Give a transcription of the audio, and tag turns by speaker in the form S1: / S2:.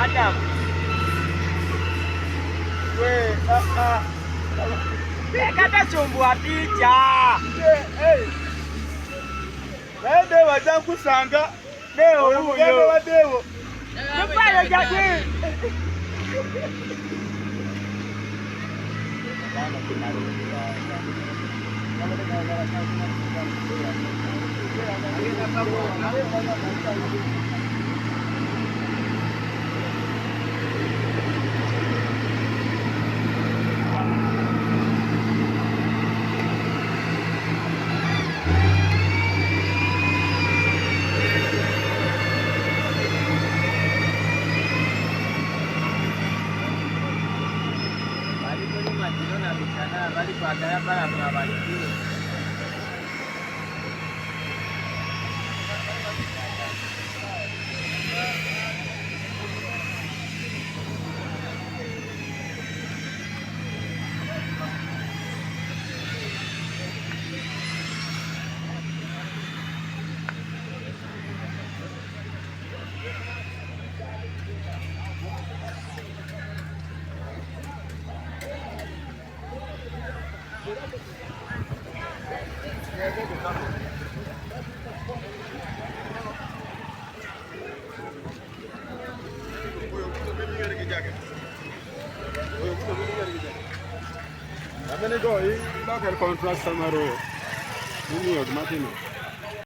S1: Adam. Kata sumbua tija.
S2: Ende wazangu sanga.
S1: Leo
S2: huyo. Wadewo.
S1: Kupale jadi. Bali kwa kaya para mabarikiwe.
S2: Abene go, I look at contrast samaro. Ini yo Martin.